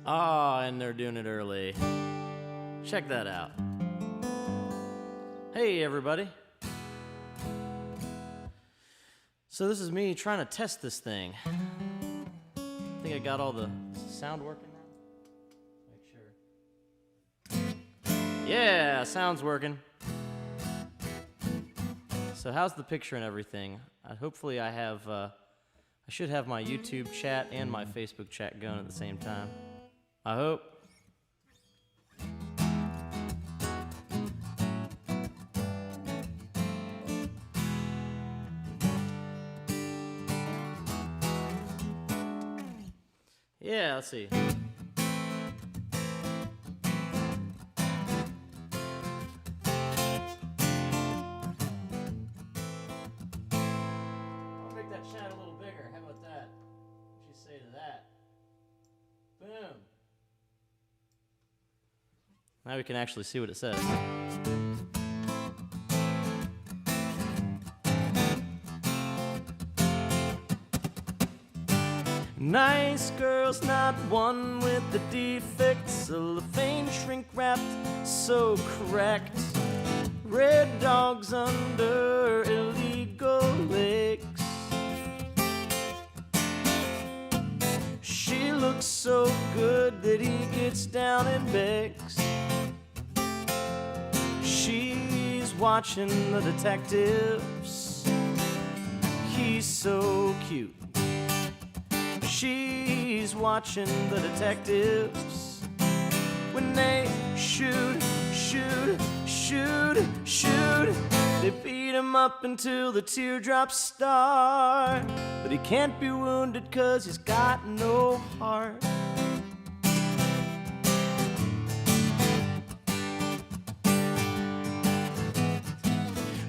And they're doing it early. Check that out. Hey, everybody. So this is me trying to test this thing. I think I got all the sound working now. Make sure. Yeah, sound's working. So how's the picture and everything? Hopefully I should have my YouTube chat and my Facebook chat going at the same time. I hope. Yeah, let's see. I'll make that chat a little bigger. How about that? What you say to that? Boom. Now we can actually see what it says. Nice girls, not one with the defects. Cellophane shrink wrapped, so correct. Red dogs under illegal lakes. She looks so good that he gets down and begs. She's watching the detectives. He's so cute. She's watching the detectives when they shoot. They beat him up until the teardrops start. But he can't be wounded 'cause he's got no heart.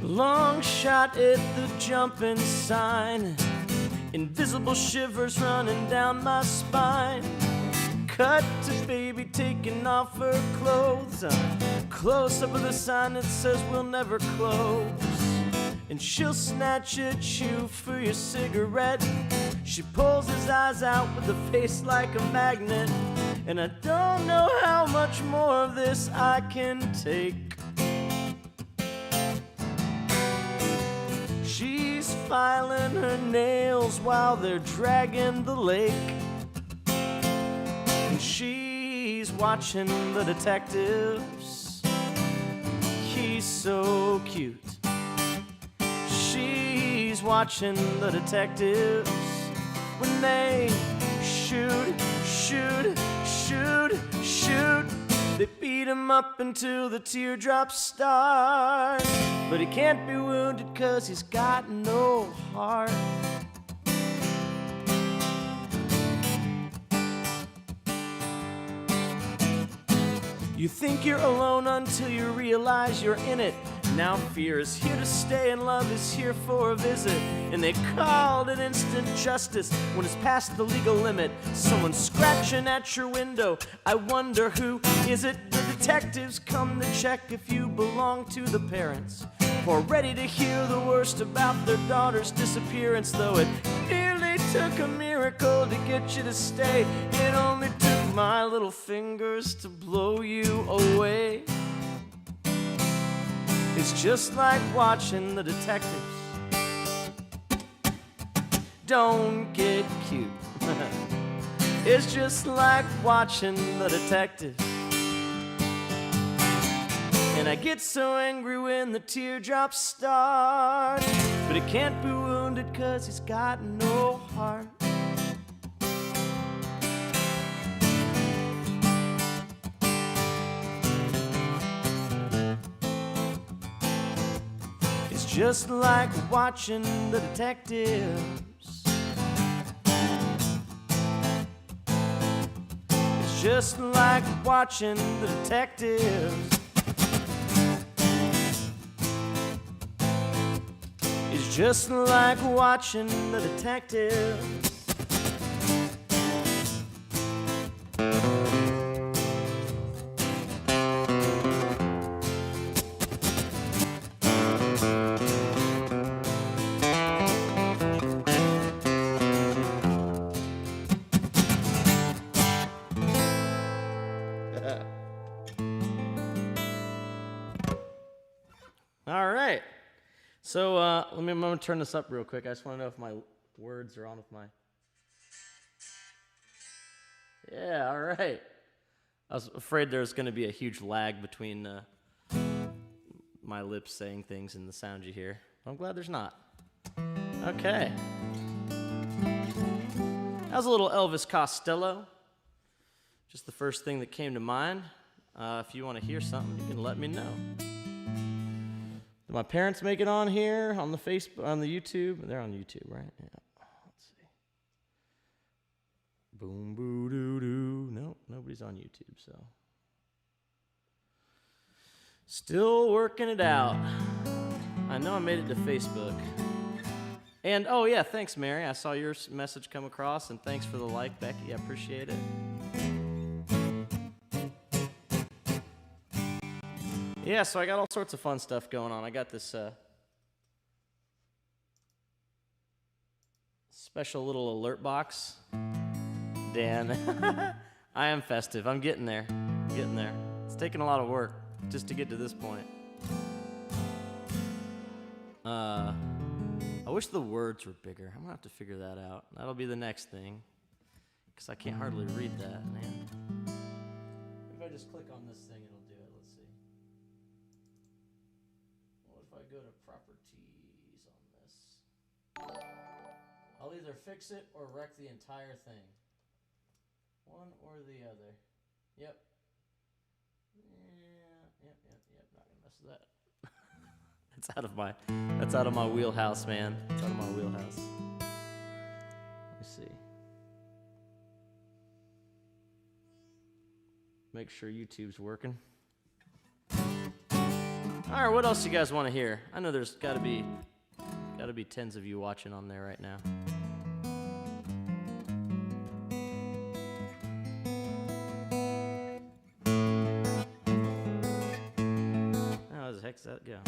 Long shot at the jumping sign. Invisible shivers running down my spine. Cut to baby taking off her clothes. Close up with a sign that says we'll never close. And she'll snatch at you for your cigarette. She pulls his eyes out with a face like a magnet. And I don't know how much more of this I can take. She's filing her nails while they're dragging the lake. And she's watching the detectives. He's so cute. She's watching the detectives when they shoot. They beat him up until the teardrops start. But he can't be wounded 'cause he's got no heart. You think you're alone until you realize you're in it. Now fear is here to stay and love is here for a visit. And they called it instant justice when it's past the legal limit. Someone scratching at your window, I wonder who is it? The detectives come to check if you belong to the parents, or ready to hear the worst about their daughter's disappearance. Though it nearly took a miracle to get you to stay, it only took my little fingers to blow you away. It's just like watching the detectives. Don't get cute. It's just like watching the detectives. And I get so angry when the teardrops start. But he can't be wounded 'cause he's got no heart. It's just like watching the detectives. It's just like watching the detectives. It's just like watching the detectives. All right. So I'm going to turn this up real quick. I just want to know if my words are on with my... Yeah, all right. I was afraid there was going to be a huge lag between my lips saying things and the sound you hear. I'm glad there's not. Okay. That was a little Elvis Costello. Just the first thing that came to mind. If you want to hear something, you can let me know. Did my parents make it on here on the Facebook, on the YouTube? They're on YouTube, right? Yeah. Let's see. Boom, boo, doo, doo. Nope, nobody's on YouTube, so. Still working it out. I know I made it to Facebook. And, oh yeah, thanks, Mary. I saw your message come across, and thanks for the like, Becky. I appreciate it. Yeah, so I got all sorts of fun stuff going on. I got this special little alert box. Dan, I am festive. I'm getting there. It's taken a lot of work just to get to this point. I wish the words were bigger. I'm going to have to figure that out. That'll be the next thing, because I can't hardly read that, man. If I just click on this thing, it'll do it. Let's see. What if I go to properties on this? I'll either fix it or wreck the entire thing. One or the other. Yep. Yep. Not gonna mess with that. That's out of my wheelhouse, man. It's out of my wheelhouse. Let me see. Make sure YouTube's working. All right, what else you guys want to hear? I know there's gotta be tens of you watching on there right now. How the heck does that go?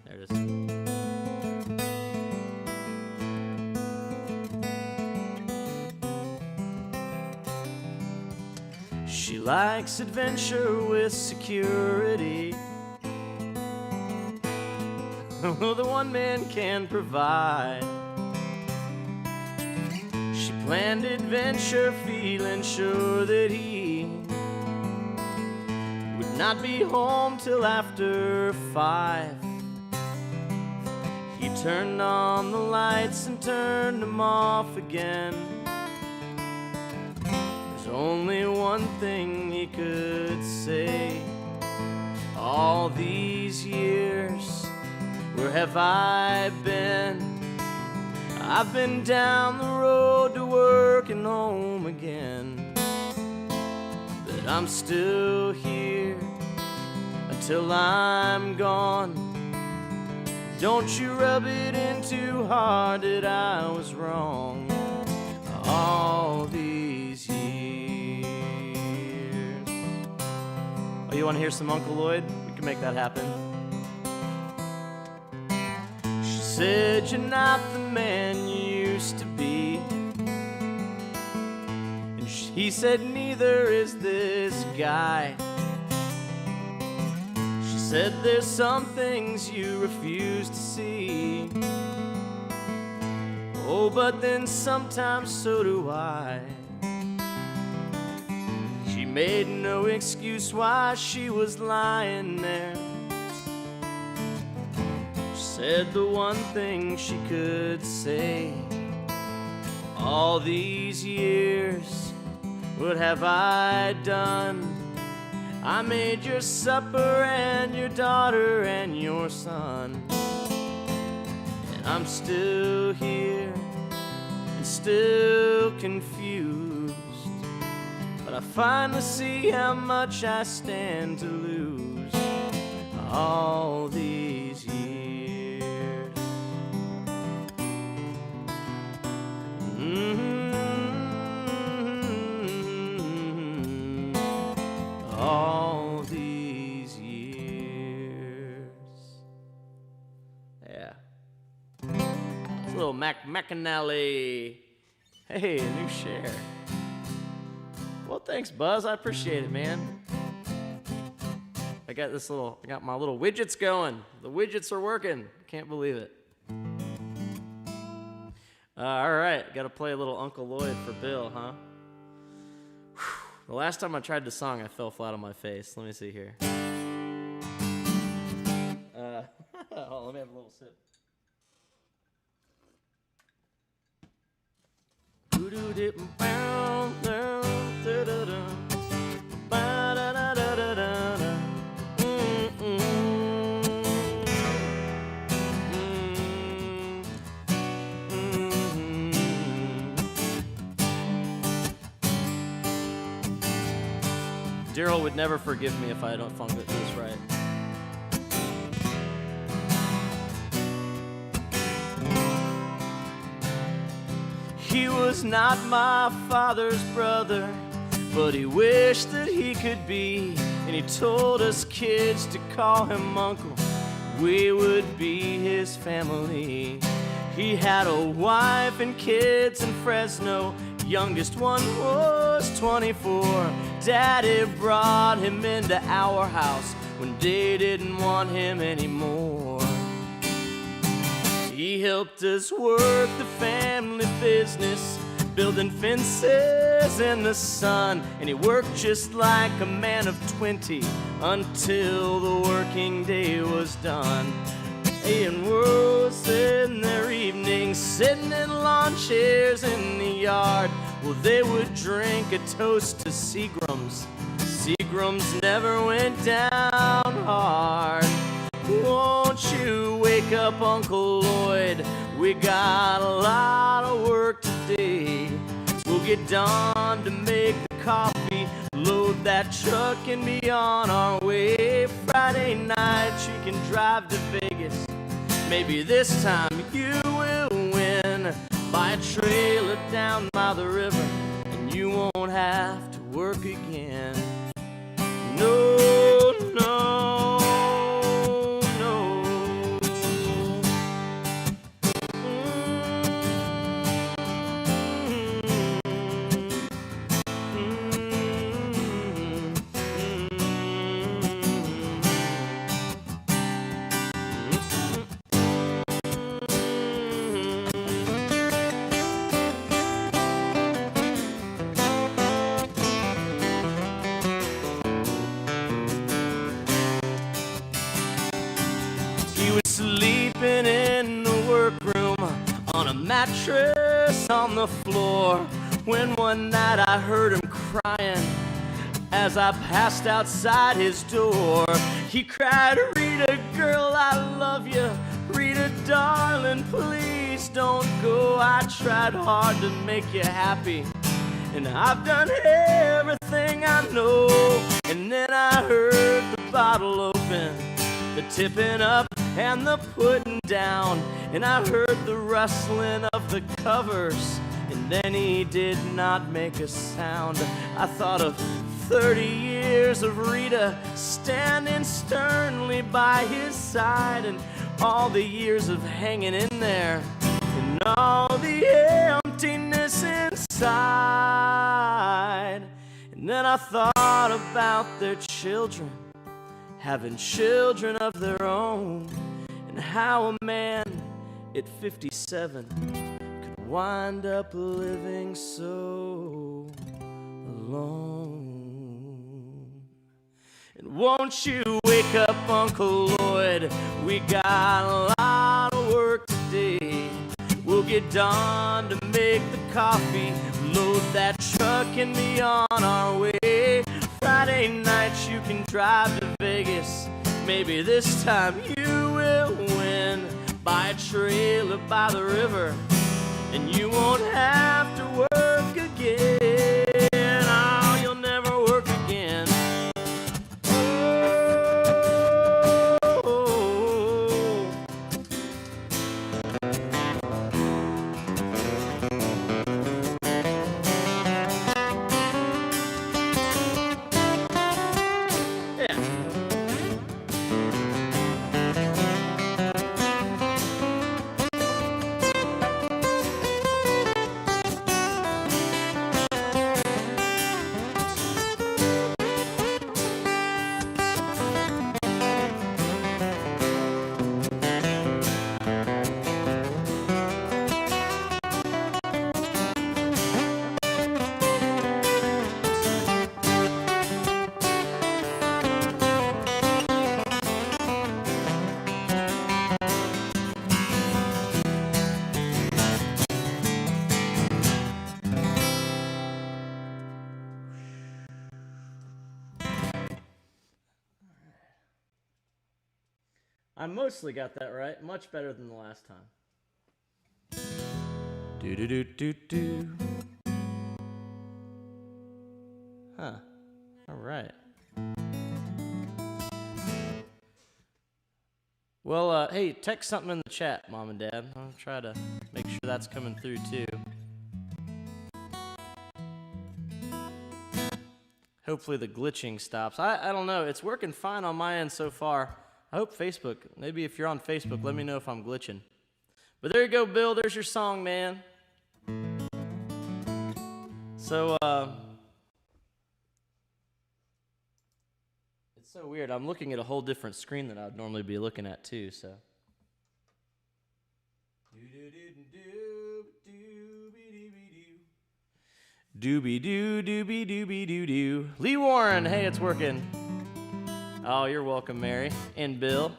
There it is. She likes adventure with security. The one man can provide. She planned adventure, feeling sure that he would not be home till after 5. He turned on the lights and turned them off again. There's only one thing he could say. All these years, where have I been? I've been down the road to work and home again. But I'm still here until I'm gone. Don't you rub it in too hard that I was wrong all these years. Oh, you want to hear some Uncle Lloyd? We can make that happen. She said, you're not the man you used to be. And he said, neither is this guy. She said, there's some things you refuse to see. Oh, but then sometimes so do I. She made no excuse why she was lying there. She said the one thing she could say. All these years, what have I done? I made your supper and your daughter and your son. And I'm still here and still confused. But I finally see how much I stand to lose all these years. All these years. Yeah. It's a little Mac McAnally. Hey, a new share. Well, thanks, Buzz. I appreciate it, man. I got my little widgets going. The widgets are working. Can't believe it. All right, got to play a little Uncle Lloyd for Bill, huh? Whew. The last time I tried the song, I fell flat on my face. Let me see here. Oh, let me have a little sip. Daryl would never forgive me if I don't funk this right. He was not my father's brother, but he wished that he could be. And he told us kids to call him Uncle. We would be his family. He had a wife and kids in Fresno. Youngest one was 24. Daddy brought him into our house when they didn't want him anymore. He helped us work the family business, building fences in the sun. And he worked just like a man of 20 until the working day was done. And we're sitting there evenings, sitting in lawn chairs in the yard. Well, they would drink a toast to Seagram's. Seagram's never went down hard. Won't you wake up, Uncle Lloyd? We got a lot of work today. We'll get Dawn to make the coffee, load that truck and be on our way. Friday night she can drive to Vegas. Maybe this time you will win. Buy a trailer down by the river and you won't have to work again. No, no, no. Sleeping in the workroom on a mattress on the floor, when one night I heard him crying as I passed outside his door. He cried, "Rita, girl, I love you. Rita, darling, please don't go. I tried hard to make you happy, and I've done everything I know." And then I heard the bottle open, the tipping up and the putting down, and I heard the rustling of the covers, and then he did not make a sound. I thought of 30 years of Rita standing sternly by his side, and all the years of hanging in there, and all the emptiness inside. And then I thought about their children, having children of their own, and how a man at 57 could wind up living so alone. And won't you wake up, Uncle Lloyd? We got a lot of work today. We'll get Dawn to make the coffee, load that truck and be on our way. Friday night you can drive to Vegas. Maybe this time you will win. Buy a trailer by the river and you won't have to work again. Oh, you'll never work again. I mostly got that right. Much better than the last time. Do do do do do. Huh. All right. Well, hey, text something in the chat, Mom and Dad. I'll try to make sure that's coming through, too. Hopefully the glitching stops. I don't know. It's working fine on my end so far. I hope Facebook, maybe if you're on Facebook, let me know if I'm glitching. But there you go, Bill. There's your song, man. So, it's so weird. I'm looking at a whole different screen than I'd normally be looking at, too, so. Doobie doo, doobie doobie doo doo. Lee Warren, hey, it's working. Oh, you're welcome, Mary and Bill.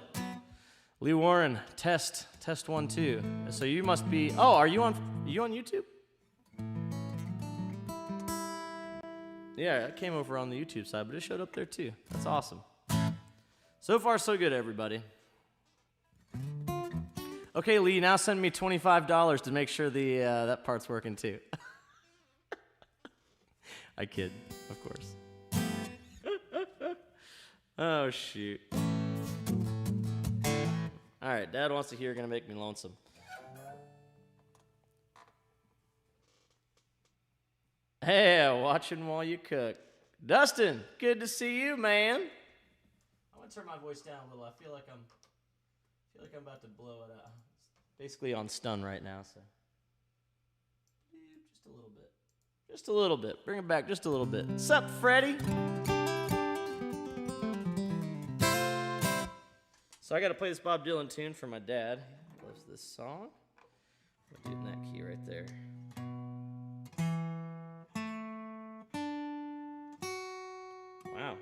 Lee Warren, test 1 2. So you must be. Oh, are you on YouTube? Yeah, it came over on the YouTube side, but it showed up there too. That's awesome. So far, so good, everybody. Okay, Lee, now send me $25 to make sure that part's working too. I kid, of course. Oh, shoot. All right, Dad wants to hear Gonna Make Me Lonesome. Hey, watching while you cook. Dustin, good to see you, man. I'm gonna turn my voice down a little. I feel like I'm about to blow it out. It's basically on stun right now, so just a little bit. Just a little bit. Bring it back just a little bit. Sup, Freddie? So I got to play this Bob Dylan tune for my dad. He loves this song. I'll do it in that key right there. Wow.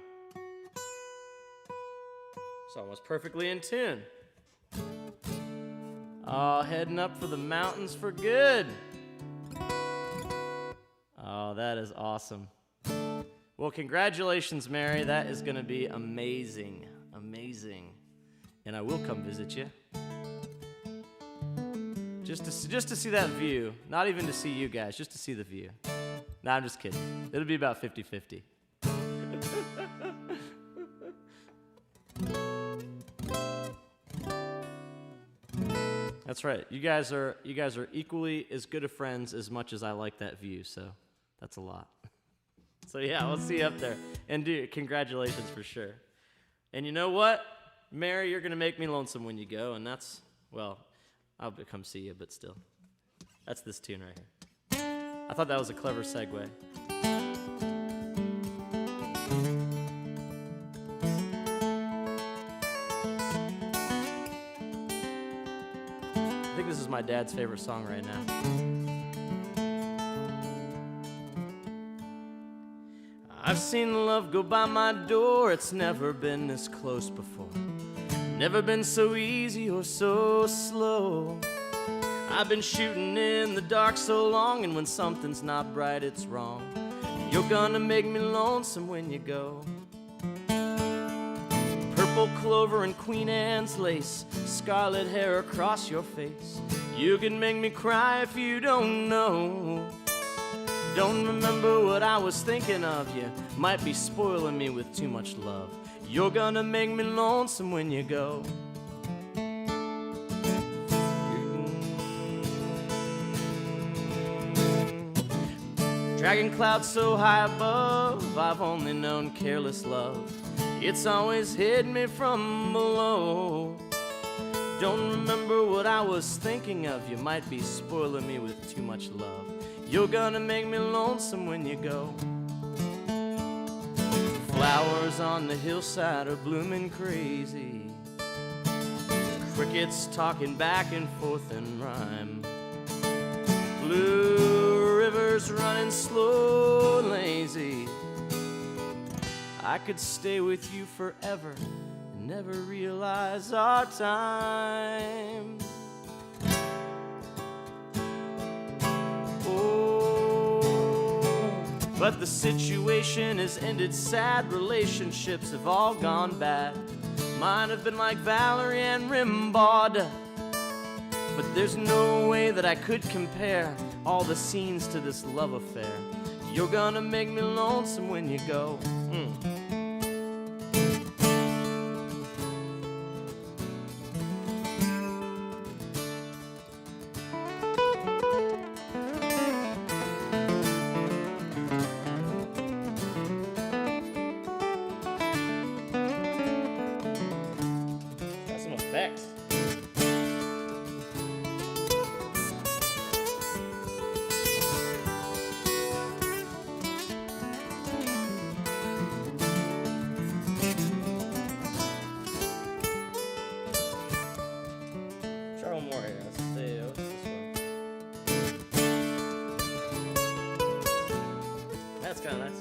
It's almost perfectly in tune. Oh, heading up for the mountains for good. Oh, that is awesome. Well, congratulations, Mary. That is going to be amazing. Amazing. And I will come visit you. Just to see that view. Not even to see you guys, just to see the view. Nah, I'm just kidding. It'll be about 50-50. That's right. You guys are equally as good of friends as much as I like that view, so that's a lot. So yeah, we'll see you up there. And dude, congratulations for sure. And you know what? Mary, you're going to make me lonesome when you go, and that's, well, I'll come see you, but still. That's this tune right here. I thought that was a clever segue. I think this is my dad's favorite song right now. I've seen love go by my door, it's never been this close before. Never been so easy or so slow. I've been shooting in the dark so long, and when something's not bright, it's wrong. You're gonna make me lonesome when you go. Purple clover and Queen Anne's lace, scarlet hair across your face. You can make me cry if you don't know. Don't remember what I was thinking of you. Might be spoiling me with too much love. You're gonna make me lonesome when you go. Dragging clouds so high above, I've only known careless love. It's always hit me from below. Don't remember what I was thinking of. You might be spoiling me with too much love. You're gonna make me lonesome when you go. Flowers on the hillside are blooming crazy. Crickets talking back and forth in rhyme. Blue rivers running slow and lazy. I could stay with you forever and never realize our time. But the situation has ended sad, relationships have all gone bad. might have been like Valerie and Rimbaud, but there's no way that I could compare all the scenes to this love affair. You're gonna make me lonesome when you go. Got some effects. Try one more here. Let's see. What's this one? That's kind of nice.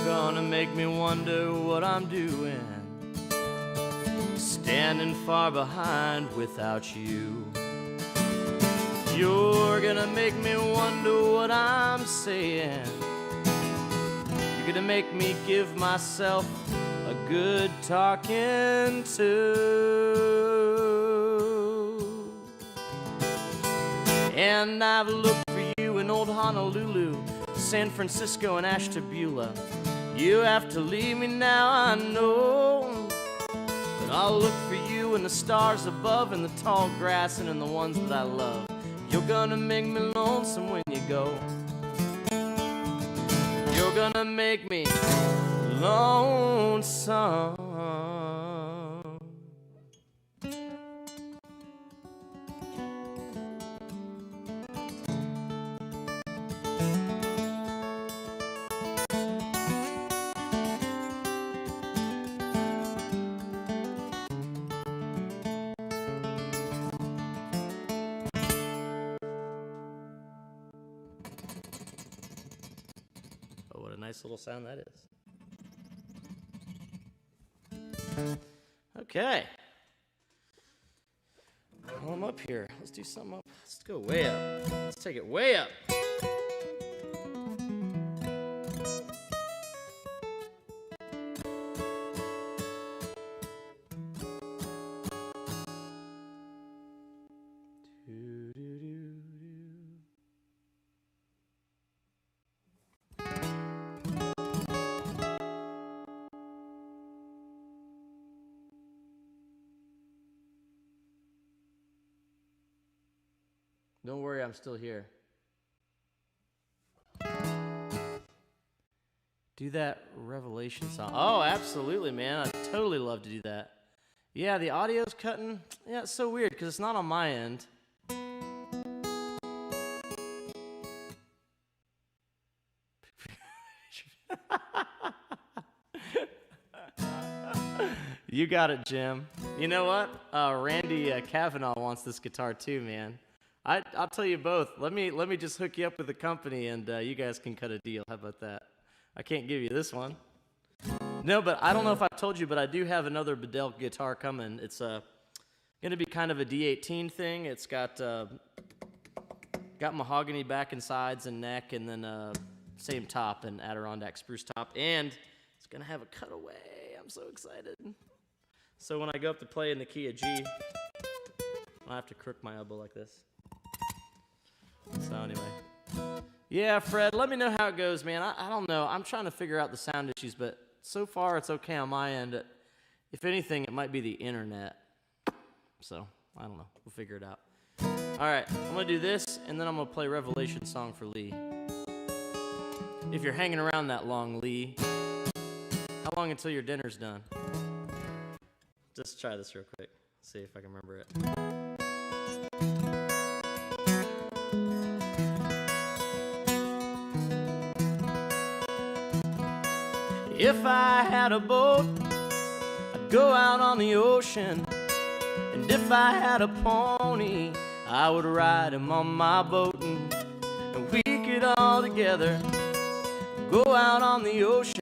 Gonna make me wonder what I'm doing, standing far behind without you. You're gonna make me wonder what I'm saying. You're gonna make me give myself a good talking to. And I've looked for you in old Honolulu, San Francisco and Ashtabula. You have to leave me now, I know, but I'll look for you in the stars above, in the tall grass and in the ones that I love. You're gonna make me lonesome when you go. You're gonna make me lonesome. Oh, what a nice little sound that is. Okay. Well, I'm up here. Let's do something up. Let's go way up. Let's take it way up. Don't worry, I'm still here. Do that Revelation song. Oh, absolutely, man. I'd totally love to do that. Yeah, the audio's cutting. Yeah, it's so weird because it's not on my end. You got it, Jim. You know what? Randy Kavanaugh wants this guitar too, man. I'll tell you both. Let me just hook you up with the company, and you guys can cut a deal. How about that? I can't give you this one. No, but I don't know if I've told you, but I do have another Bedell guitar coming. It's going to be kind of a D18 thing. It's got mahogany back and sides and neck, and then same top and Adirondack spruce top, and it's going to have a cutaway. I'm so excited. So when I go up to play in the key of G, I have to crook my elbow like this. So anyway, yeah, Fred, let me know how it goes, man. I don't know. I'm trying to figure out the sound issues, but so far it's okay on my end. If anything, it might be the internet. So I don't know. We'll figure it out. All right, I'm going to do this, and then I'm going to play Revelation song for Lee. If you're hanging around that long, Lee, how long until your dinner's done? Just try this real quick. See if I can remember it. If I had a boat, I'd go out on the ocean. And if I had a pony, I would ride him on my boat. And we could all together go out on the ocean.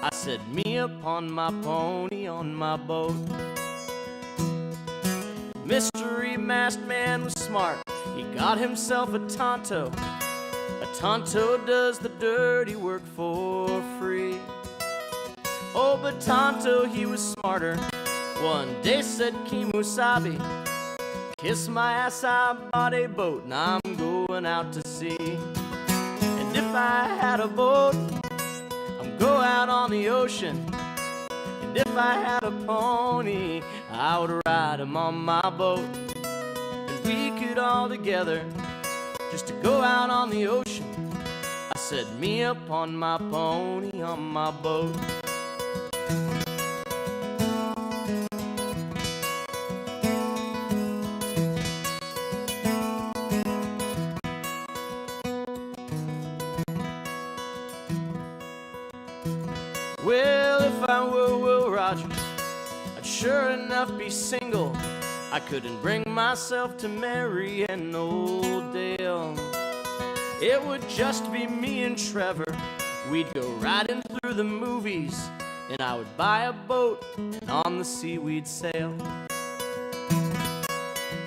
I said, me upon my pony on my boat. Mystery masked man was smart. He got himself a Tonto. A Tonto does the dirty work for free. Oh, but Tonto, he was smarter. One day said Kemosabe, kiss my ass, I bought a boat and I'm going out to sea. And if I had a boat, I'd go out on the ocean. And if I had a pony, I would ride him on my boat. And we could all together just to go out on the ocean. I said, me upon my pony on my boat. Well, if I were Will Rogers, I'd sure enough be single. I couldn't bring myself to marry an old Dale. It would just be me and Trevor. We'd go riding through the movies, and I would buy a boat, and on the sea we'd sail.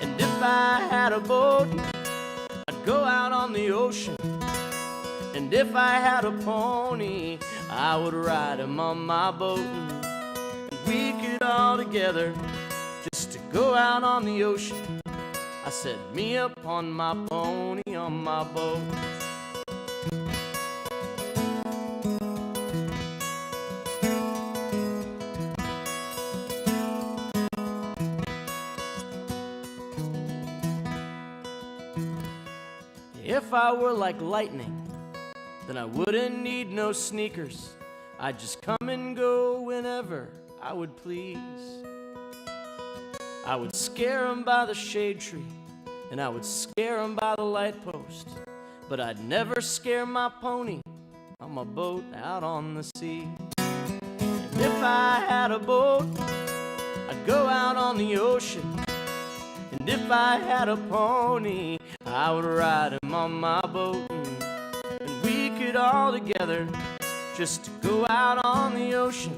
And if I had a boat, I'd go out on the ocean. And if I had a pony, I would ride him on my boat. And we could all together just to go out on the ocean. I said, me upon my pony on my boat. If I were like lightning, then I wouldn't need no sneakers. I'd just come and go whenever I would please. I would scare 'em by the shade tree, and I would scare 'em by the light post. But I'd never scare my pony on my boat out on the sea. And if I had a boat, I'd go out on the ocean. And if I had a pony, I would ride him on my boat. We could all together just to go out on the ocean.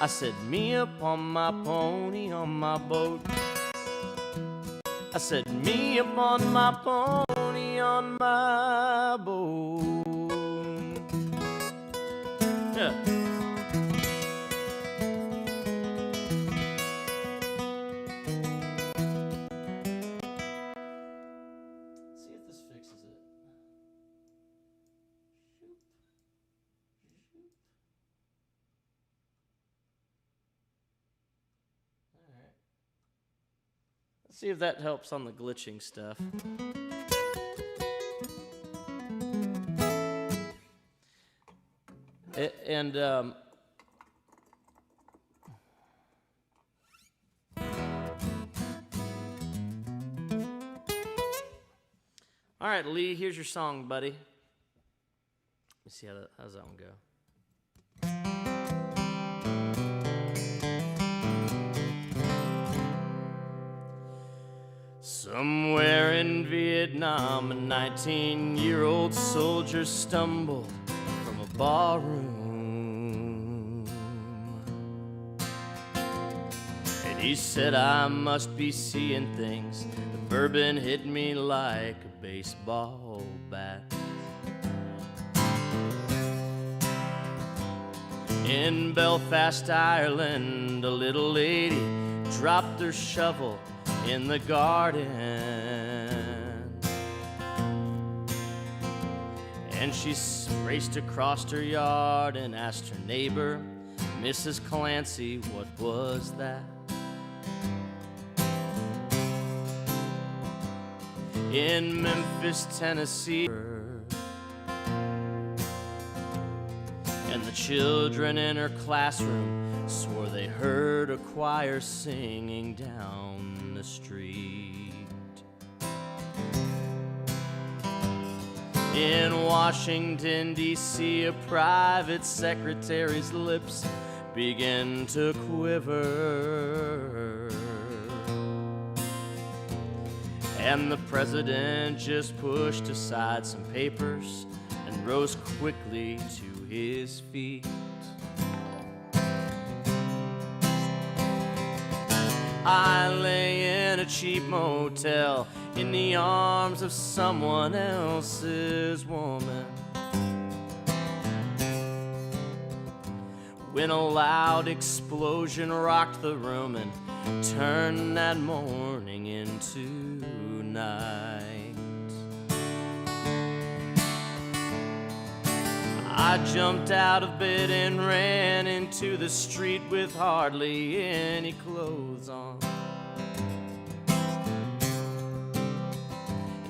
I said, me upon my pony on my boat. I said, me upon my pony on my boat. Yeah. See if that helps on the glitching stuff. All right, Lee, here's your song, buddy. Let me see how's that one go. Somewhere in Vietnam, a 19-year-old soldier stumbled from a barroom. And he said, I must be seeing things. The bourbon hit me like a baseball bat. In Belfast, Ireland, a little lady dropped her shovel in the garden, and she raced across her yard and asked her neighbor, Mrs. Clancy, what was that? In Memphis, Tennessee, and the children in her classroom swore they heard a choir singing down the street. In Washington, D.C., a private secretary's lips begin to quiver. And the president just pushed aside some papers and rose quickly to his feet. I lay in a cheap motel in the arms of someone else's woman, when a loud explosion rocked the room and turned that morning into night. I jumped out of bed and ran into the street with hardly any clothes on.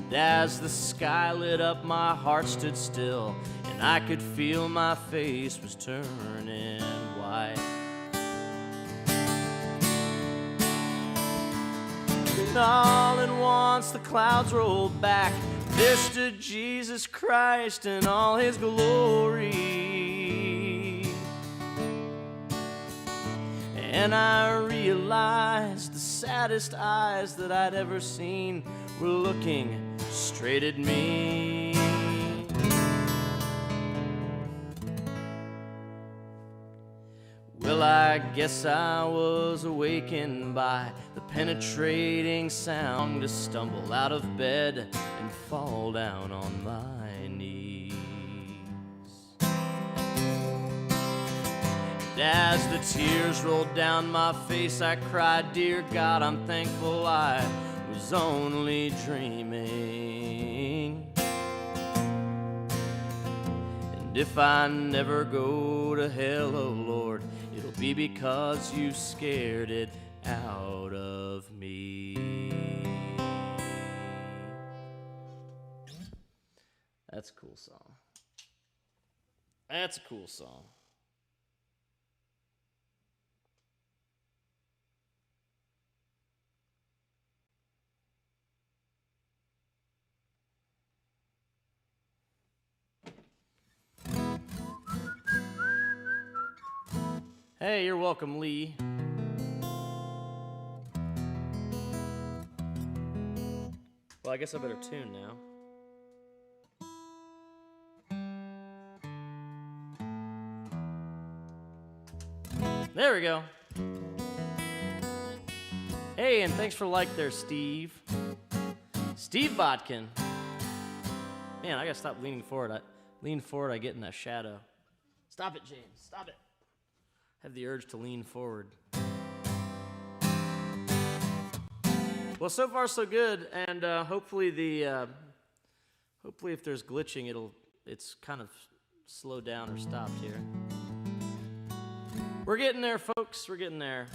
And as the sky lit up, my heart stood still, and I could feel my face was turning white. And all at once the clouds rolled back. There stood Jesus Christ in all his glory. And I realized the saddest eyes that I'd ever seen were looking straight at me. Well, I guess I was awakened by the penetrating sound to stumble out of bed and fall down on my knees. And as the tears rolled down my face, I cried, "Dear God, I'm thankful I was only dreaming. And if I never go to hell, oh Lord, it'll be because you scared it out of me." That's a cool song. That's a cool song. Hey, you're welcome, Lee. Well, I guess I better tune now. There we go. Hey, and thanks for like there, Steve. Steve Botkin. Man, I gotta stop leaning forward. I get in that shadow. Stop it, James. Stop it. I have the urge to lean forward. Well, so far so good, and hopefully if there's glitching, it's kind of slowed down or stopped here. We're getting there, folks. We're getting there.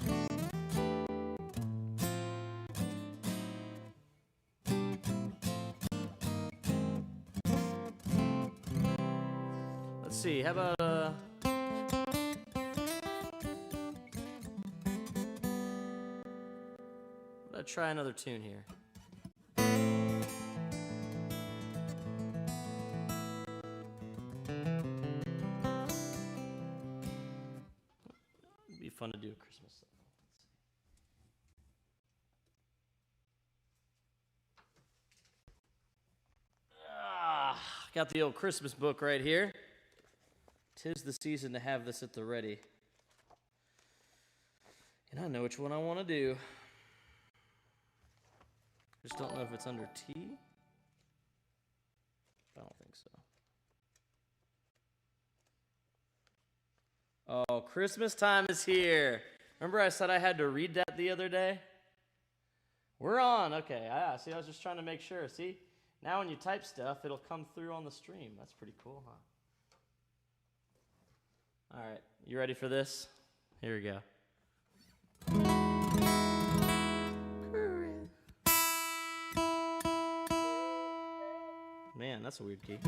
Let's see. How about let's try another tune here. It'd be fun to do a Christmas song. Got the old Christmas book right here. 'Tis the season to have this at the ready. And I know which one I want to do. Just don't know if it's under T. I don't think so. Oh, Christmas time is here. Remember I said I had to read that the other day? We're on. Okay. See, I was just trying to make sure. See? Now when you type stuff, it'll come through on the stream. That's pretty cool, huh? All right. You ready for this? Here we go. Man, that's a weird key.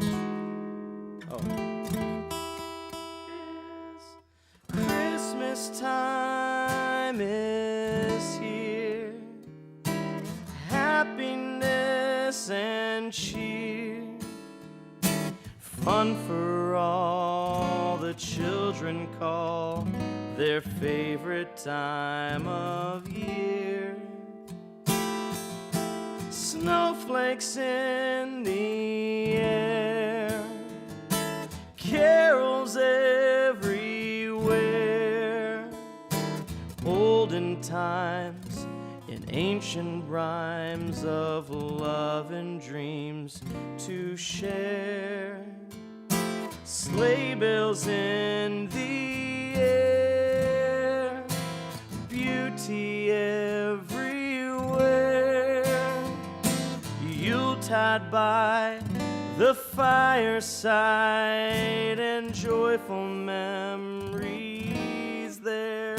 Oh. Christmas time is here. Happiness and cheer. fun for all. The children call their favorite time of year. Snowflakes in the air, carols everywhere, olden times in ancient rhymes of love and dreams to share. Sleigh bells in the air, beauty everywhere, Yuletide by the fireside and joyful memories there.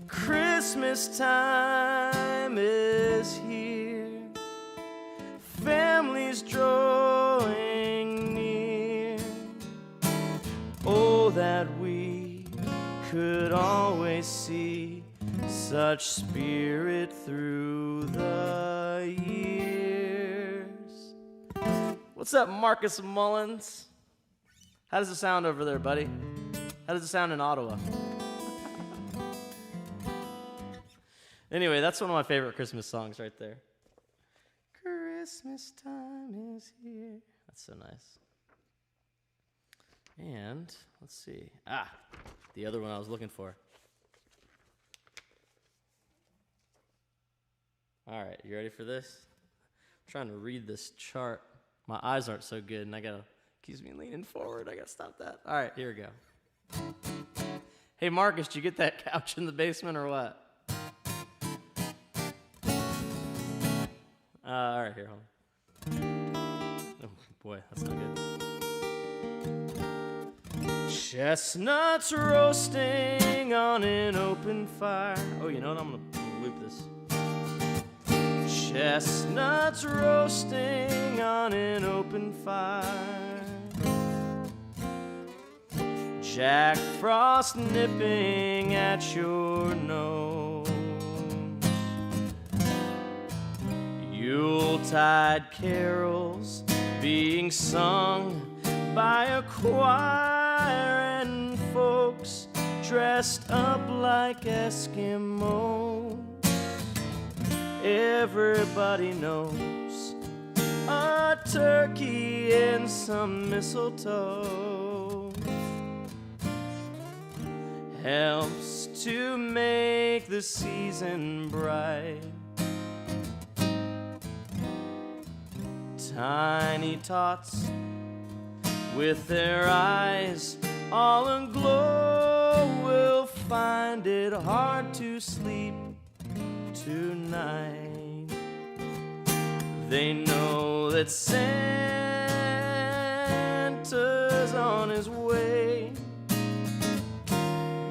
Christmas time is here, families drawing near. Oh, that we could always see such spirit through the years. What's up, Marcus Mullins? How does it sound over there, buddy? How does it sound in Ottawa? Anyway, that's one of my favorite Christmas songs right there. Christmas time is here. That's so nice. And let's see. The other one I was looking for. All right, you ready for this? I'm trying to read this chart. My eyes aren't so good, and keeps me leaning forward. I gotta stop that. All right, here we go. Hey, Marcus, did you get that couch in the basement or what? All right, here, hold on. Oh, boy, that's not good. Chestnuts roasting on an open fire. Oh, you know what? I'm gonna loop this. Chestnuts roasting on an open fire. Jack Frost nipping at your nose. Yuletide carols being sung by a choir and folks dressed up like Eskimos. Everybody knows a turkey and some mistletoe helps to make the season bright. Tiny tots with their eyes all aglow will find it hard to sleep tonight. They know that Santa's on his way.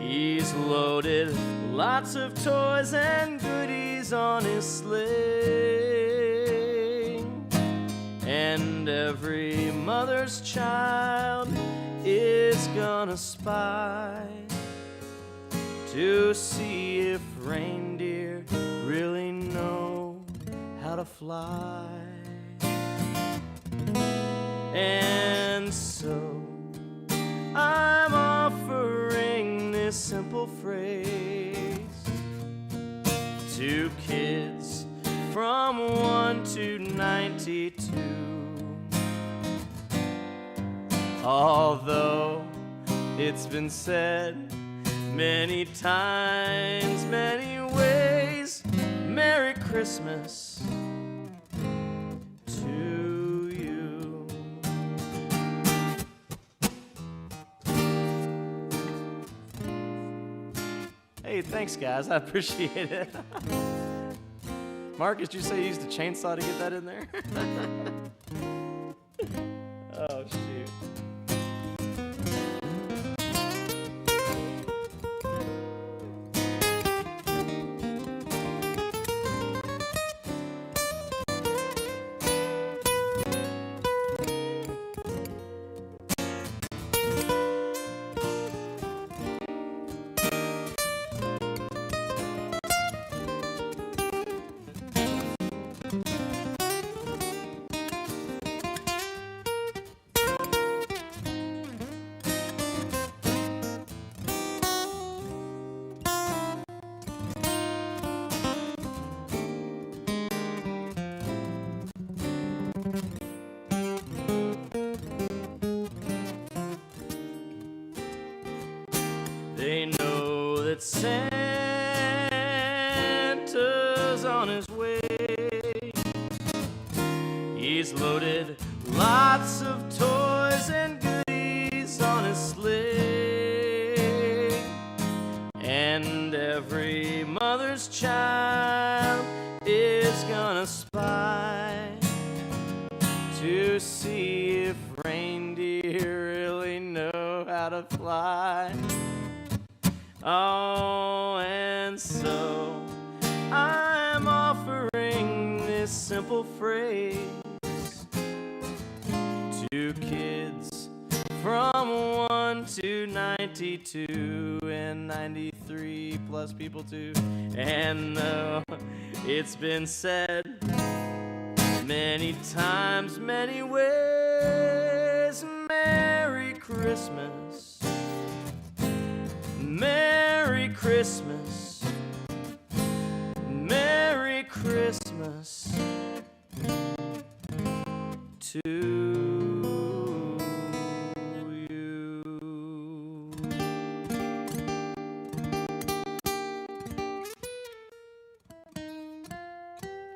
He's loaded lots of toys and goodies on his sleigh. And every mother's child is gonna spy to see if reindeer really know how to fly. And so I'm offering this simple phrase to kids from 1 to 92. Although it's been said many times, many ways, Merry Christmas to you. Hey, thanks guys, I appreciate it. Marcus, did you say you used a chainsaw to get that in there? Oh, shoot. Santa's on his way. He's loaded lots of toys and goodies on his sleigh, and every mother's child is gonna spy to see if reindeer really know how to fly. Oh, and so I'm offering this simple phrase to kids from 1 to 92 and 93 plus people too. And though it's been said many times, many ways, Merry Christmas, Merry Christmas, Merry Christmas to you.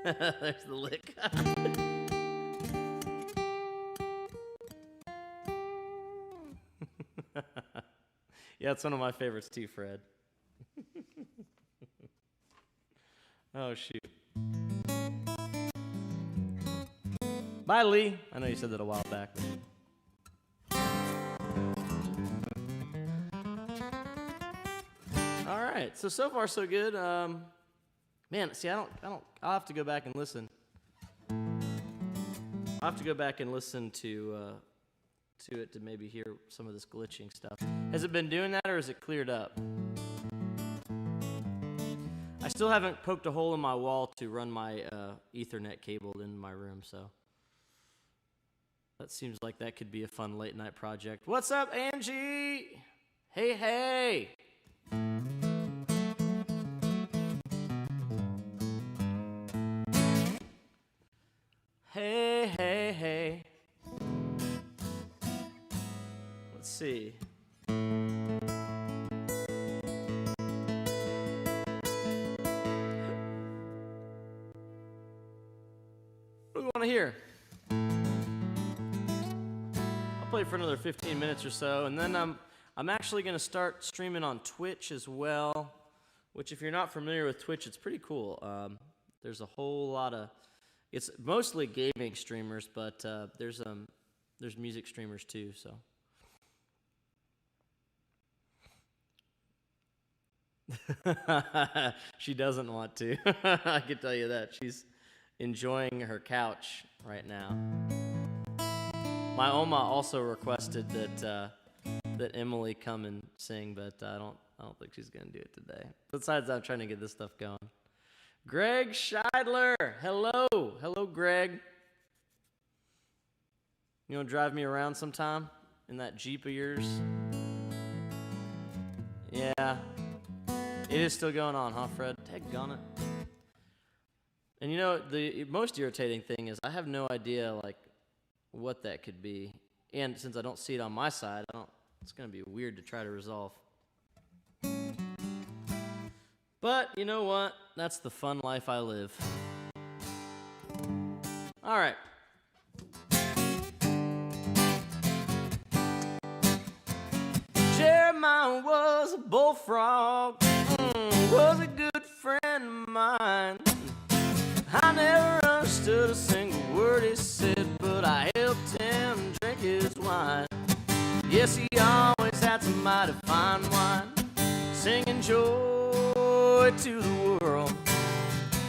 There's the lick. Yeah, it's one of my favorites too, Fred. Oh, shoot. Bye, Lee. I know you said that a while back. All right, so far so good. Man, see, I'll have to go back and listen. I'll have to go back and listen to it to maybe hear some of this glitching stuff. Has it been doing that, or is it cleared up? I still haven't poked a hole in my wall to run my Ethernet cable in my room, so that seems like that could be a fun late night project. What's up, Angie? Hey, hey. Hey, hey, hey. Let's see. What do we want to hear? I'll play for another 15 minutes or so, and then I'm actually going to start streaming on Twitch as well, which if you're not familiar with Twitch, it's pretty cool. There's a whole lot of, it's mostly gaming streamers, but there's music streamers too, so. She doesn't want to. I can tell you that. She's enjoying her couch right now. My Oma also requested that Emily come and sing, but I don't think she's gonna do it today. Besides, I'm trying to get this stuff going. Greg Scheidler, hello, Greg. You wanna drive me around sometime in that Jeep of yours? Yeah. It is still going on, huh, Fred? Daggone it. And you know, the most irritating thing is I have no idea, like, what that could be. And since I don't see it on my side, it's going to be weird to try to resolve. But, you know what? That's the fun life I live. All right. Jeremiah was a bullfrog. Was a good friend of mine. I never understood a single word he said, but I helped him drink his wine. Yes, he always had some mighty fine wine, singing joy to the world,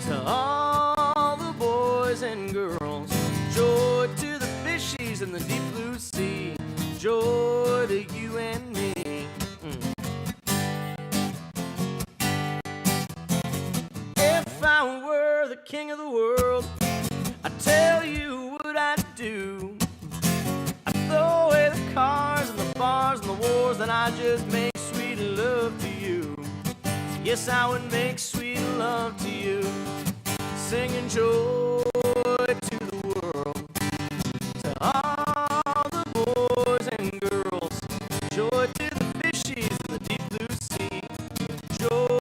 to all the boys and girls. Joy to the fishies in the deep blue sea, joy to you and me. If I were the king of the world, I'd tell you what I'd do. I'd throw away the cars and the bars and the wars, and I'd just make sweet love to you. Yes, I would make sweet love to you, singing joy to the world, to all the boys and girls. Joy to the fishies in the deep blue sea, joy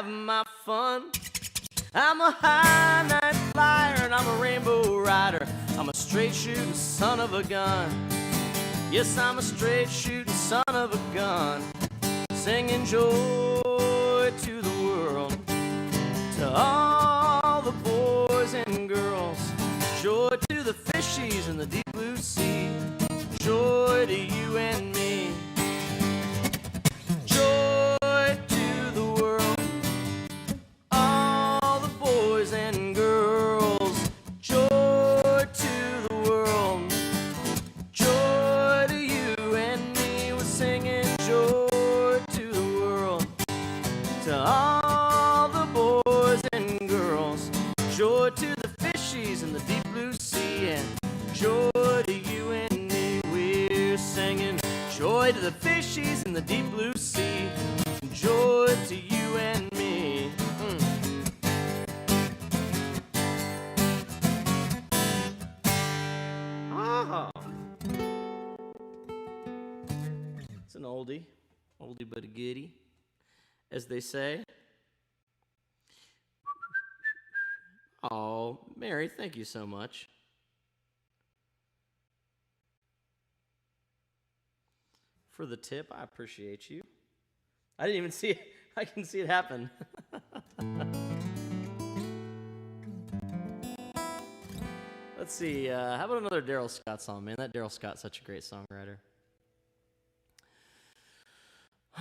have my fun. I'm a high night flyer and I'm a rainbow rider. I'm a straight shooting son of a gun. Yes, I'm a straight shooting son of a gun. Singing joy to the world, to all the boys and girls. Joy to the fishies in the deep blue sea. Joy to you and me. Joy to the world, all the boys and girls. Joy to the world, joy to you and me. We're singing joy to the world, to all the boys and girls. Joy to the fishies in the deep blue sea, and joy to you and me. We're singing joy to the fishies in the deep blue sea. Joy to you and me. Ah. It's an oldie but a goodie, as they say. Oh, Mary, thank you so much. For the tip, I appreciate you. I didn't even see it. I can see it happen. Let's see. How about another Daryl Scott song, man? That Daryl Scott's such a great songwriter.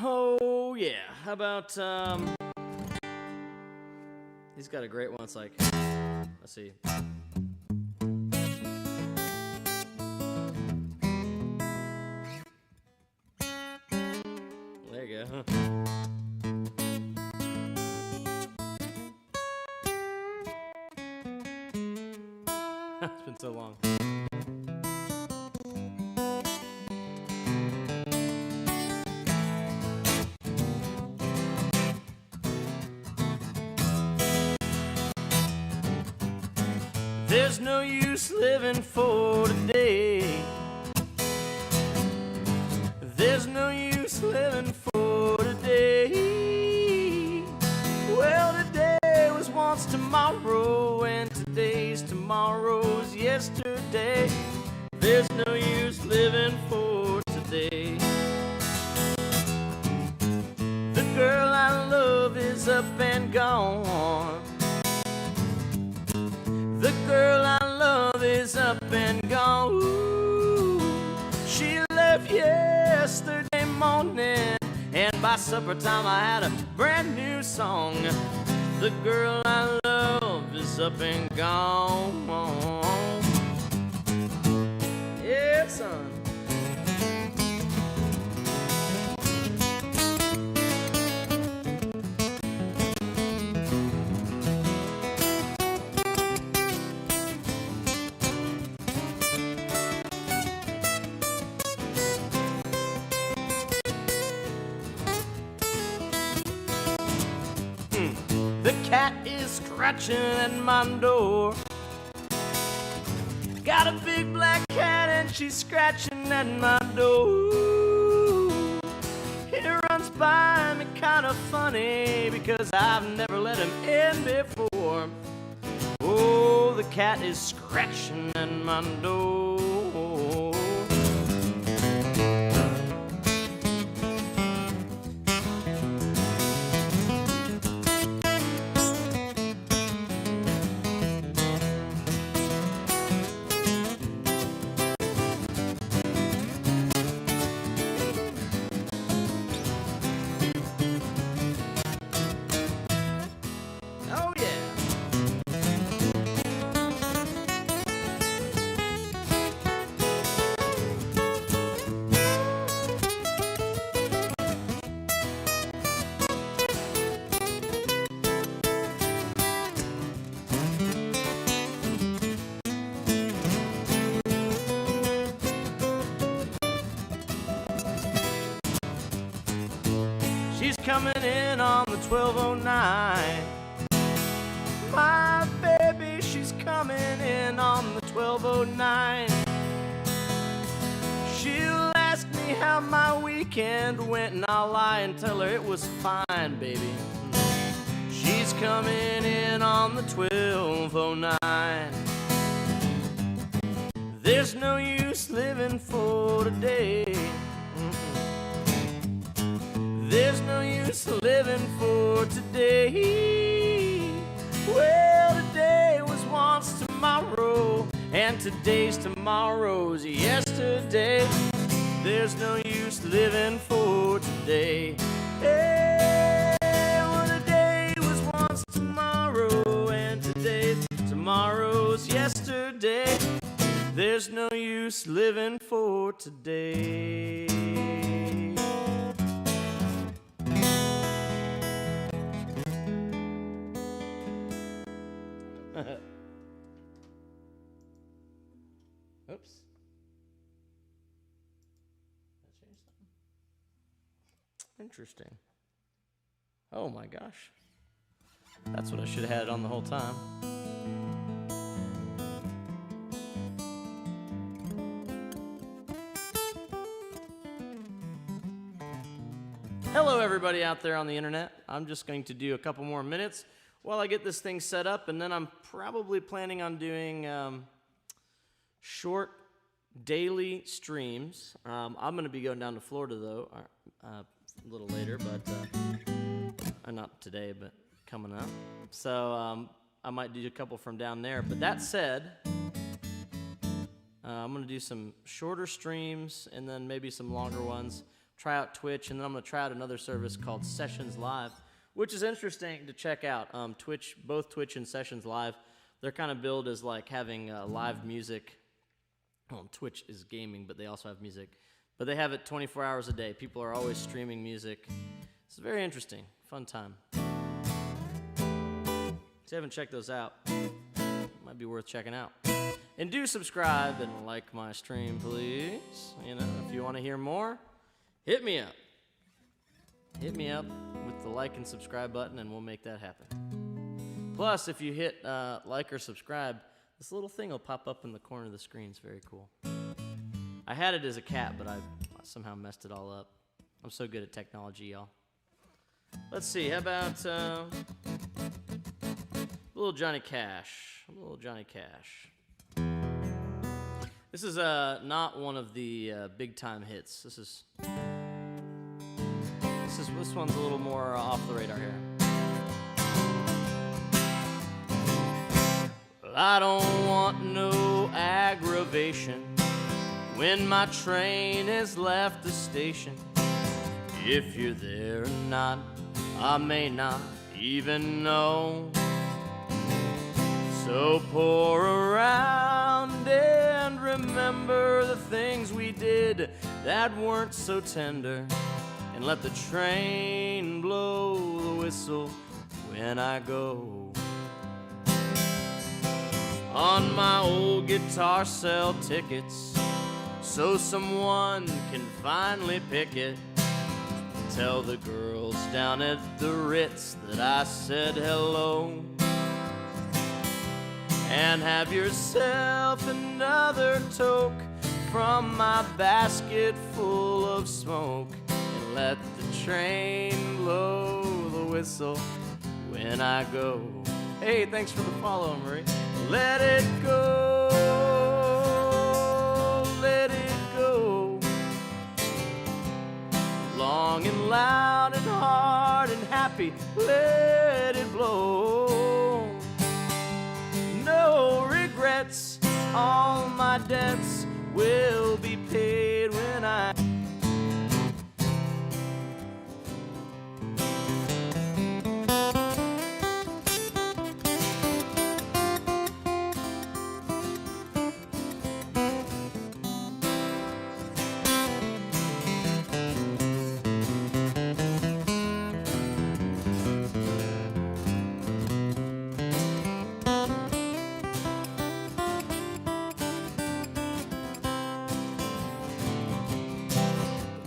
Oh, yeah. How about... he's got a great one. It's like... Let's see. There you go. It's been so long. There's no use living for today. There's no use living for today. Well, today was once tomorrow, and today's tomorrow's yesterday. There's no use living for today. The girl I love is up and gone. The girl I love is up and gone. Ooh, she left yesterday morning, and by supper time I had a brand new song. The girl I love is up and gone. Yeah, son. The cat is scratching at my door. Got a big black cat and she's scratching at my door. He runs by me kind of funny because I've never let him in before. Oh, the cat is scratching at my door. She's coming in on the 1209. My baby, she's coming in on the 1209. She'll ask me how my weekend went, and I'll lie and tell her it was fine, baby. He's coming in on the 1209. There's no use living for today. There's no use living for today. Well, today was once tomorrow, and today's tomorrow's yesterday. There's no use living for today. Hey, well, today was once tomorrow, and today's tomorrow's yesterday. There's no use living for today. Oops. Did I change something? Interesting. Oh my gosh. That's what I should have had on the whole time. Hello everybody out there on the internet. I'm just going to do a couple more minutes while I get this thing set up, and then I'm probably planning on doing short daily streams. I'm going to be going down to Florida though a little later, but not today, but coming up. So I might do a couple from down there. But that said, I'm going to do some shorter streams and then maybe some longer ones. Try out Twitch, and then I'm going to try out another service called Sessions Live, which is interesting to check out. Twitch, both Twitch and Sessions Live, they're kind of billed as like having live music. Well, Twitch is gaming, but they also have music. But they have it 24 hours a day. People are always streaming music. It's very interesting. Fun time. If you haven't checked those out, it might be worth checking out. And do subscribe and like my stream, please. You know, if you want to hear more, hit me up. Hit me up with the like and subscribe button, and we'll make that happen. Plus, if you hit like or subscribe, this little thing will pop up in the corner of the screen. It's very cool. I had it as a cat, but I somehow messed it all up. I'm so good at technology, y'all. Let's see, how about little Johnny Cash? Little Johnny Cash. This is not one of the big time hits. This one's a little more off the radar here. I don't want no aggravation when my train has left the station. If you're there or not, I may not even know. So pour around and remember the things we did that weren't so tender, and let the train blow the whistle when I go. On my old guitar, sell tickets so someone can finally pick it. Tell the girls down at the Ritz that I said hello. And have yourself another toke from my basket full of smoke, and let the train blow the whistle when I go. Hey, thanks for the follow, Marie. Let it go, let it go. Long and loud and hard and happy, let it blow. No regrets, all my debts will be paid when I...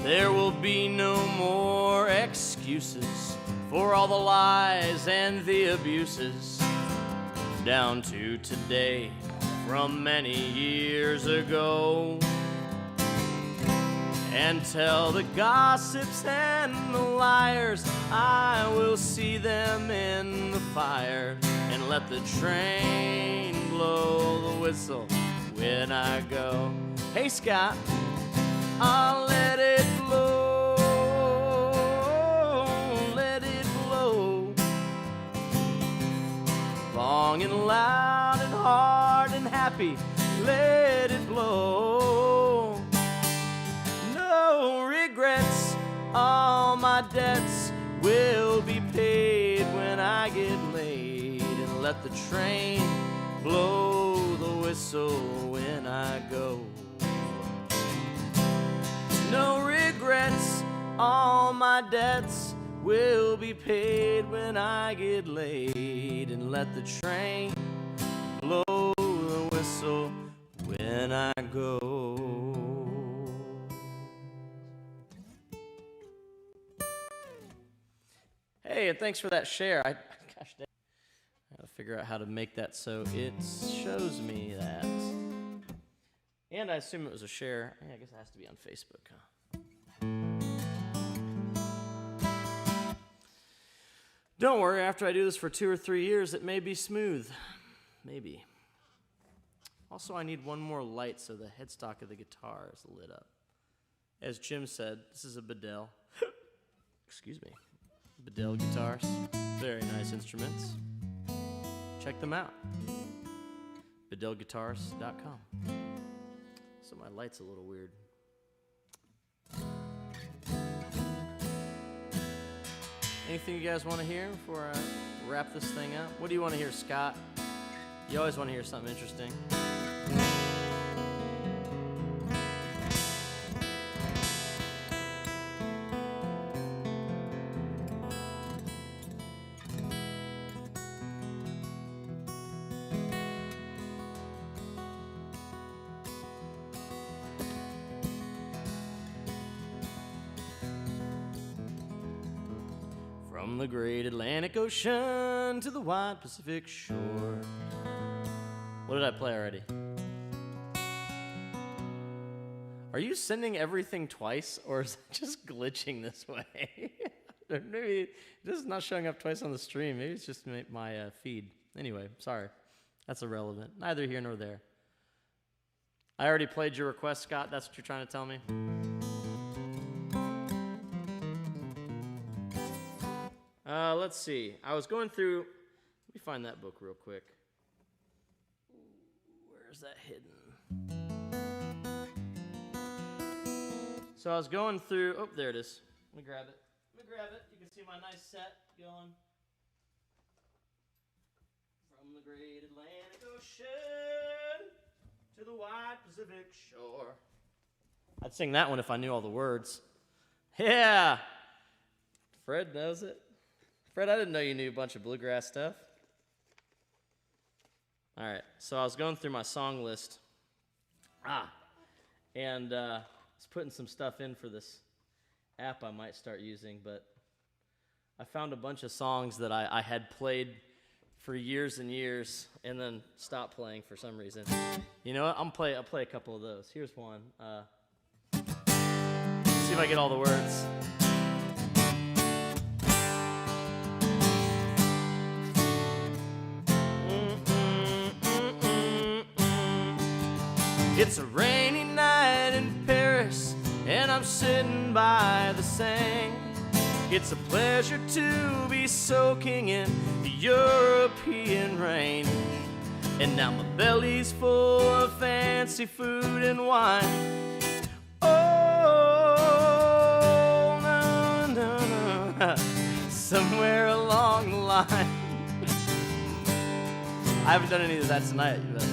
There will be no more excuses for all the lies and the abuses down to today from many years ago. and tell the gossips and the liars I will see them in the fire, and let the train blow the whistle when I go. Hey Scott, I'll let it blow, let it blow, long and loud and hard and happy, let it blow. No regrets, all my debts will be paid when I get laid, and let the train blow the whistle when I go. No regrets, all my debts will be paid when I get laid, and let the train blow the whistle when I go. Hey, and thanks for that share. Gosh dang, I gotta figure out how to make that so it shows me that. And I assume it was a share. I guess it has to be on Facebook, huh? Don't worry, after I do this for 2 or 3 years, it may be smooth. Maybe. Also, I need one more light so the headstock of the guitar is lit up. As Jim said, this is a Bedell. Excuse me. Bedell guitars. Very nice instruments. Check them out. BedellGuitars.com. So my light's a little weird. Anything you guys want to hear before I wrap this thing up? What do you want to hear, Scott? You always want to hear something interesting. From the great Atlantic Ocean to the wide Pacific shore. What did I play already? Are you sending everything twice, or is it just glitching this way? Maybe this is not showing up twice on the stream. Maybe it's just my feed. Anyway, sorry. That's irrelevant. Neither here nor there. I already played your request, Scott. That's what you're trying to tell me? Let's see. I was going through... Let me find that book real quick. Where's that hidden? So I was going through... Oh, there it is. Let me grab it. You can see my nice set going. From the great Atlantic Ocean to the wide Pacific shore. I'd sing that one if I knew all the words. Yeah! Fred knows it. Fred, I didn't know you knew a bunch of bluegrass stuff. All right, so I was going through my song list. And I was putting some stuff in for this app I might start using, but I found a bunch of songs that I had played for years and years and then stopped playing for some reason. You know what? I'll play a couple of those. Here's one. See if I get all the words. It's a rainy night in Paris, and I'm sitting by the Seine. It's a pleasure to be soaking in the European rain. And now my belly's full of fancy food and wine. Oh, no, no, no. Somewhere along the line. I haven't done any of that tonight, but...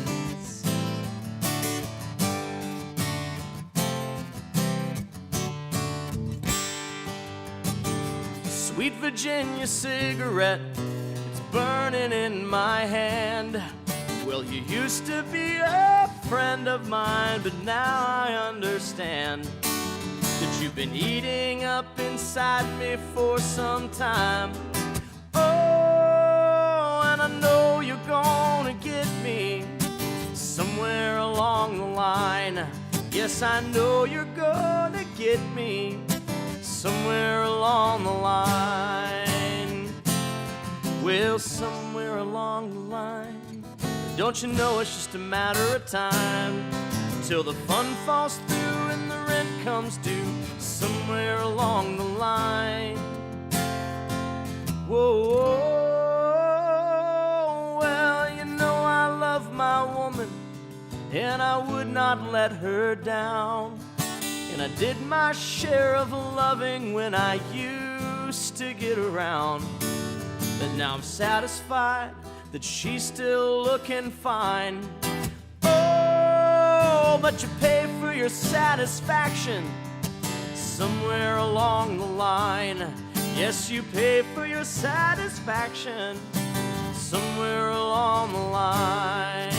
Sweet Virginia cigarette, it's burning in my hand. Well, you used to be a friend of mine, but now I understand that you've been eating up inside me for some time. Oh, and I know you're gonna get me somewhere along the line. Yes, I know you're gonna get me somewhere along the line. Well, somewhere along the line. Don't you know it's just a matter of time till the fun falls through and the rent comes due somewhere along the line. Whoa, well, you know I love my woman and I would not let her down. And I did my share of loving when I used to get around. But now I'm satisfied that she's still looking fine. Oh, but you pay for your satisfaction somewhere along the line. Yes, you pay for your satisfaction somewhere along the line.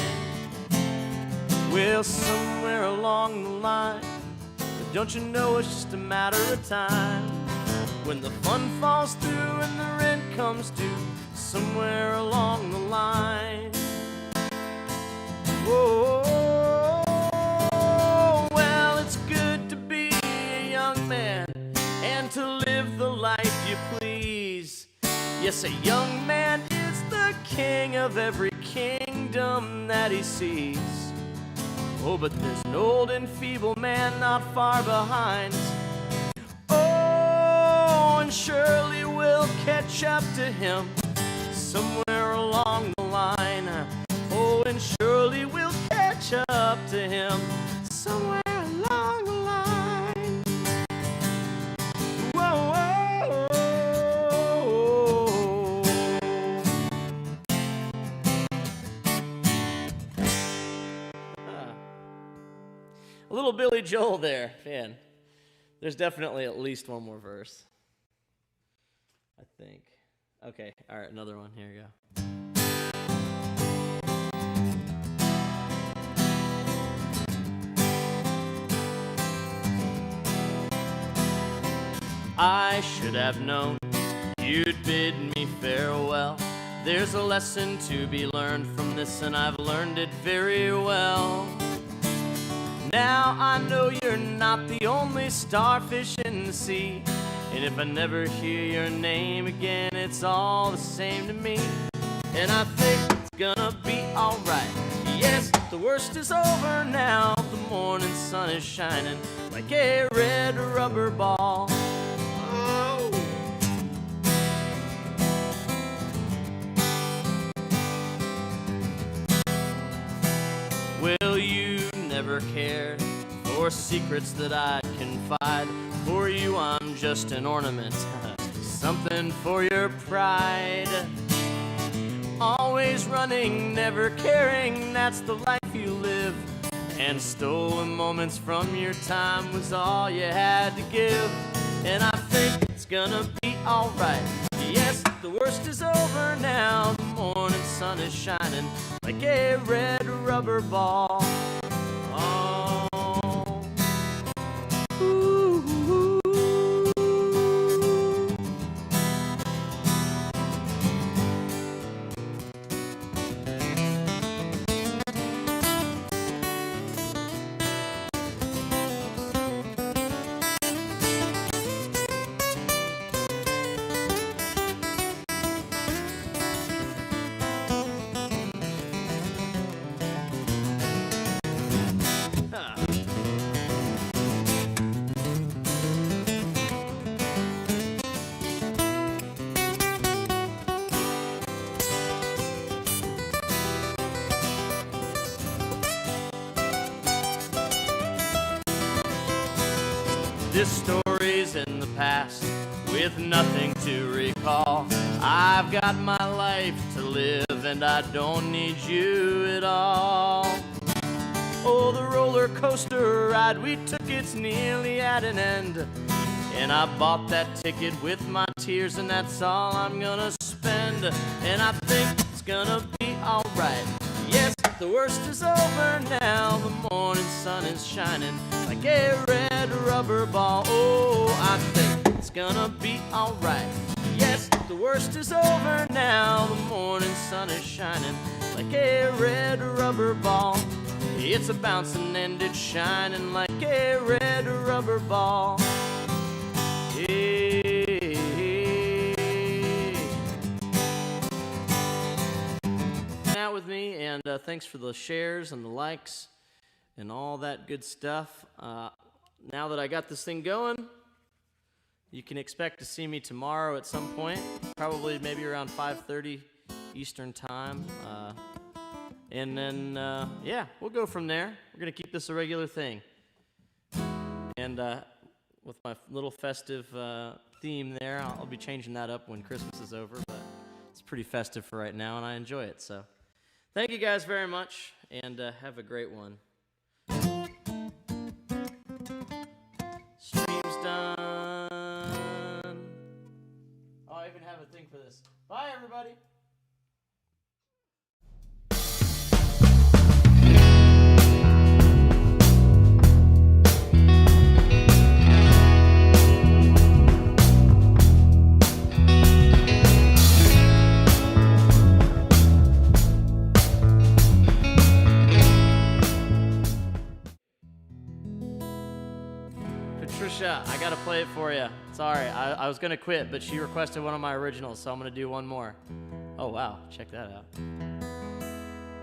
Well, somewhere along the line. But don't you know it's just a matter of time when the fun falls through and the rent comes due somewhere along the line. Whoa, well, it's good to be a young man and to live the life you please. Yes, a young man is the king of every kingdom that he sees. Oh, but there's an old and feeble man not far behind. Oh, and surely we'll catch up to him somewhere along the line. Oh, and surely we'll catch up to him somewhere along the line. Whoa, whoa, A little Billy Joel there, man. There's definitely at least one more verse, I think. Okay, all right, another one. Here we go. I should have known you'd bid me farewell. There's a lesson to be learned from this, and I've learned it very well. Now I know you're not the only starfish in the sea, and if I never hear your name again, it's all the same to me. And I think it's gonna be alright. Yes, the worst is over now. The morning sun is shining like a red rubber ball. Oh. Well, you never cared for secrets that I'd confide. For you, I'm just an ornament, something for your pride. Always running, never caring, that's the life you live. And stolen moments from your time was all you had to give. And I think it's gonna be alright. Yes, the worst is over now. The morning sun is shining like a red rubber ball. Oh. Ooh. This story's in the past with nothing to recall. I've got my life to live and I don't need you at all. Oh, the roller coaster ride we took, it's nearly at an end. And I bought that ticket with my tears, and that's all I'm gonna spend. And I think it's gonna be alright. Yes, the worst is over now. The morning sun is shining like a red rubber ball. Oh, I think it's gonna be alright. Yes, the worst is over now. The morning sun is shining like a red rubber ball. It's a bouncing and it's shining like a red rubber ball. Hey. Out with me, and thanks for the shares and the likes and all that good stuff. Now that I got this thing going, you can expect to see me tomorrow at some point, probably maybe around 5:30 Eastern time. And then, yeah, we'll go from there. We're going to keep this a regular thing. And with my little festive theme there, I'll be changing that up when Christmas is over, but it's pretty festive for right now, and I enjoy it. So thank you guys very much, and have a great one. Stream's done. Oh, I even have a thing for this. Bye, everybody. I gotta play it for you. Sorry, I was gonna quit, but she requested one of my originals, so I'm gonna do one more. Oh wow, check that out.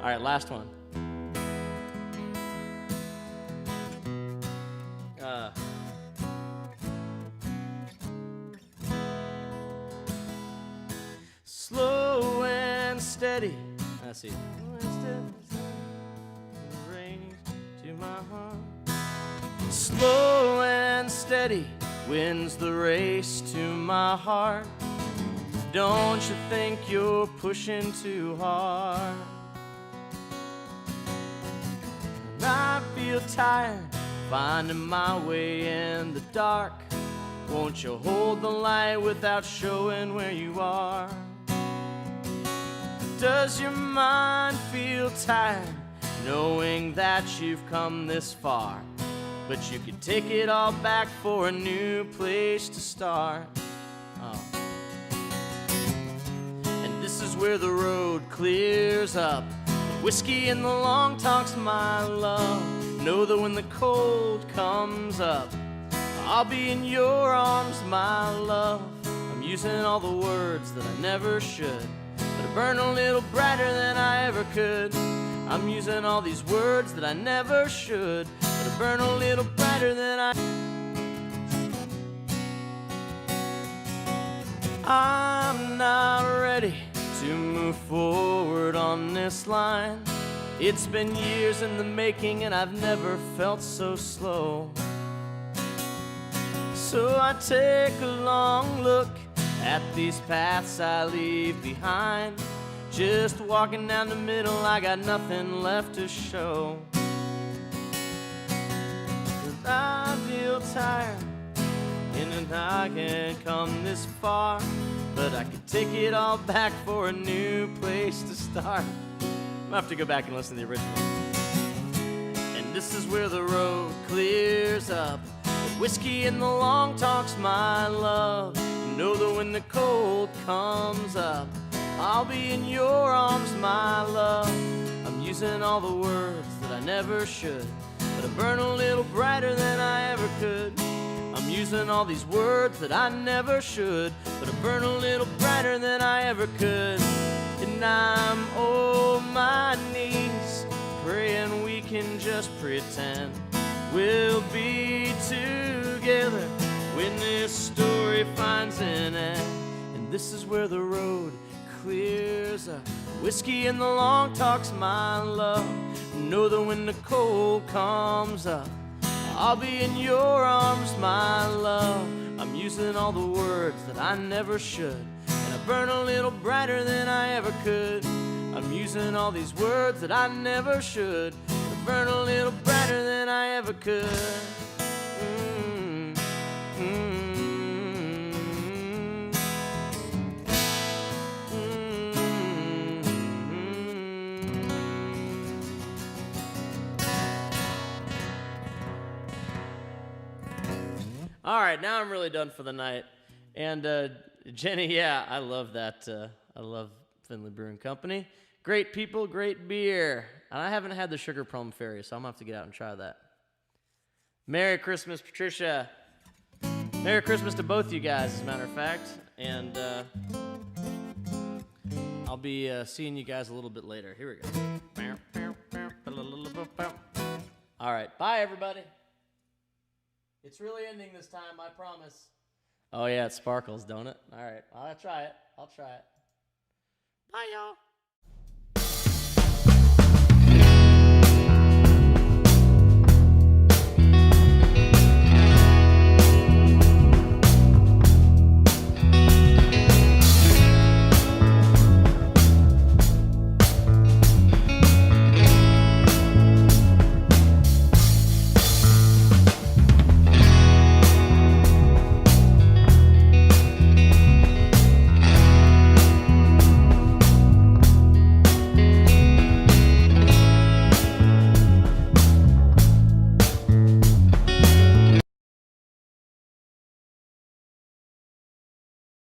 All right, last one. Slow and steady. Let's see. Rain to my heart. Slow and steady wins the race to my heart. Don't you think you're pushing too hard? I feel tired finding my way in the dark. Won't you hold the light without showing where you are? Does your mind feel tired knowing that you've come this far? But you could take it all back for a new place to start. Oh. And this is where the road clears up. Whiskey and the long talks, my love. Know that when the cold comes up, I'll be in your arms, my love. I'm using all the words that I never should, but I burn a little brighter than I ever could. I'm using all these words that I never should, but I burn a little brighter than I'm not ready to move forward on this line. It's been years in the making and I've never felt so slow. So I take a long look at these paths I leave behind. Just walking down the middle, I got nothing left to show. I feel tired, and I can't come this far, but I could take it all back for a new place to start. I'm gonna have to go back and listen to the original. And this is where the road clears up. The whiskey and the long talks, my love. You know that when the cold comes up, I'll be in your arms, my love. I'm using all the words that I never should, but I burn a little brighter than I ever could. I'm using all these words that I never should, but I burn a little brighter than I ever could. And I'm on my knees, praying we can just pretend we'll be together when this story finds an end. And this is where the road clears up. Whiskey and the long talks, my love. Know that when the cold comes up, I'll be in your arms, my love. I'm using all the words that I never should, and I burn a little brighter than I ever could. I'm using all these words that I never should, I burn a little brighter than I ever could. All right, now I'm really done for the night. And Jenny, yeah, I love that. I love Finley Brewing Company. Great. Great people, great beer. And I haven't had the Sugar Plum Fairy, so I'm going to have to get out and try that. Merry Christmas, Patricia. Merry Christmas to both you guys, as a matter of fact. And I'll be seeing you guys a little bit later. Here we go. All right. Bye, everybody. It's really ending this time, I promise. Oh, yeah, it sparkles, don't it? All right. I'll try it. Bye, y'all.